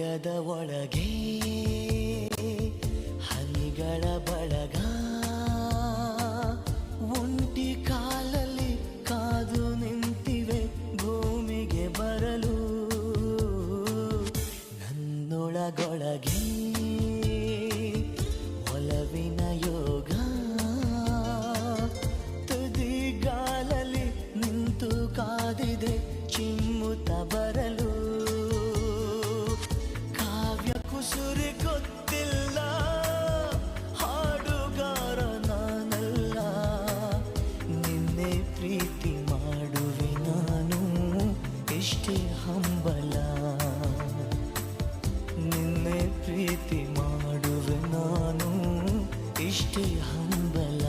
ಮೋಡದ ಒಳಗೆ ಹನಿಗಳ ಬಳಗ ಒಂಟಿ ಕಾಲಲ್ಲಿ ಕಾದು ನಿಂತಿವೆ ಭೂಮಿಗೆ ಬರಲು ನನ್ನೊಳಗೊಳಗೆ ಒಲವಿನ ಯೋಗ ತುದಿಗಾಲಲ್ಲಿ ನಿಂತು ಕಾದಿದೆ ಚಿಮ್ಮುತ್ತ ಬರಲು ಕಾವ್ಯ ಕುಸುರಿ ಗೊತ್ತಿಲ್ಲ ಹಾಡುಗಾರ ನಾನಲ್ಲ ನಿನ್ನೆ ಪ್ರೀತಿ ಮಾಡುವೆ ನಾನು ಎಷ್ಟೇ ಹಂಬಲ ನಿನ್ನೆ ಪ್ರೀತಿ ಮಾಡುವೆ ನಾನು ಇಷ್ಟೇ ಹಂಬಲ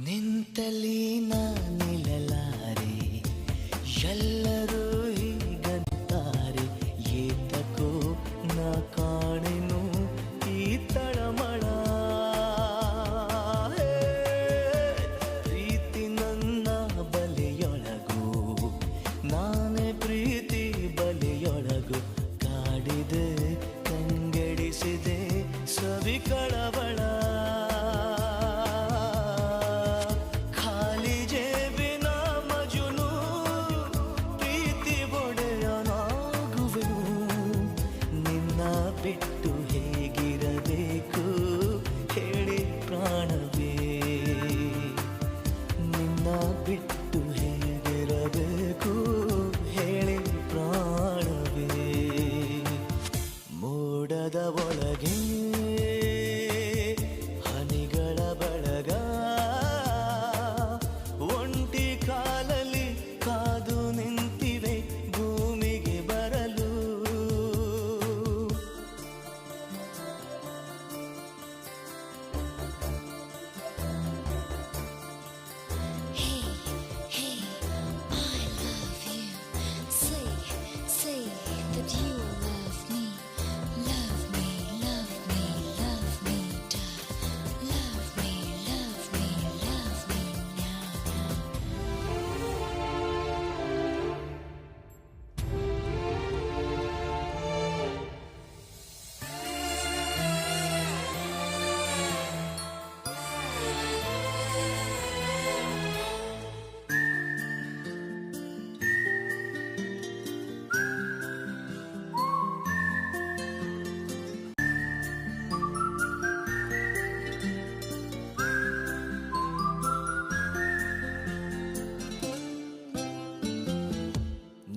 ನಿಂತಲಿ ನಿಲ್ಲಲಾರೆ ಎಲ್ಲರೂ ಹೀಗಂತಾರೆ ಏತಕೋ ನಾ ಕಾಣೆನು ಈ ತಳಮಳ ಪ್ರೀತಿ ನನ್ನ ಬಲೆಯೊಳಗು ನಾನೇ ಪ್ರೀತಿ ಬಲೆಯೊಳಗು ಕಾಡಿದೆ ಕಂಗೆಡಿಸಿದೆ ಸವಿ ಕಳವಳ ಬಿಟ್ಟು ಹೇಗಿರಬೇಕು ಹೇಳಿ ಪ್ರಾಣವೇ ನಿನ್ನ ಬಿಟ್ಟು ಹೇಗಿರಬೇಕು ಹೇಳಿ ಪ್ರಾಣವೇ ಮೋಡದ ಒಳಗೆ ಹನಿಗಳ ಬಳಗ ಒಂಟಿ ಕಾಲಲ್ಲಿ ಕಾದು ನಿಂತಿವೆ ಭೂಮಿಗೆ ಬರಲು that you love me, love me, love me, love me, love me, love me, love me now.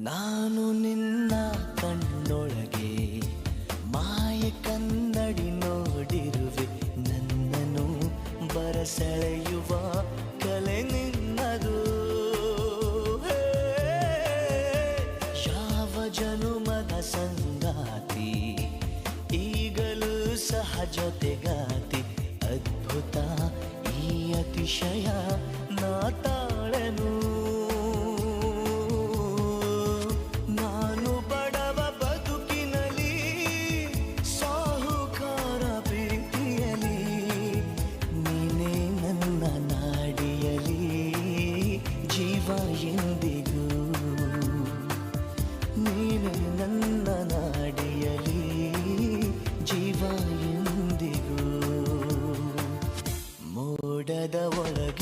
ನಾನು ನಿನ್ನ ಕಣ್ಣೊಳಗೆ ಮಾಯ ಕನ್ನಡಿ ನೋಡಿರುವೆ ನನ್ನನ್ನು ಬರಸೆಳೆಯುವ ಕಲೆ ನಿನ್ನದು ಯಾವ ಜನುಮದ ಸಂಗಾತಿ ಈಗಲೂ ಸಹ ಜೊತೆಗಾತಿ ಅದ್ಭುತ ಈ ಅತಿಶಯ ನಾ ತಾಳನು ಜೀವ ಎಂದಿಗೂ ನೀನು ನನ್ನ ನಾಡಿಯಲಿ ಜೀವ ಎಂದಿಗೂ ಮೋಡದ ಒಳಗೆ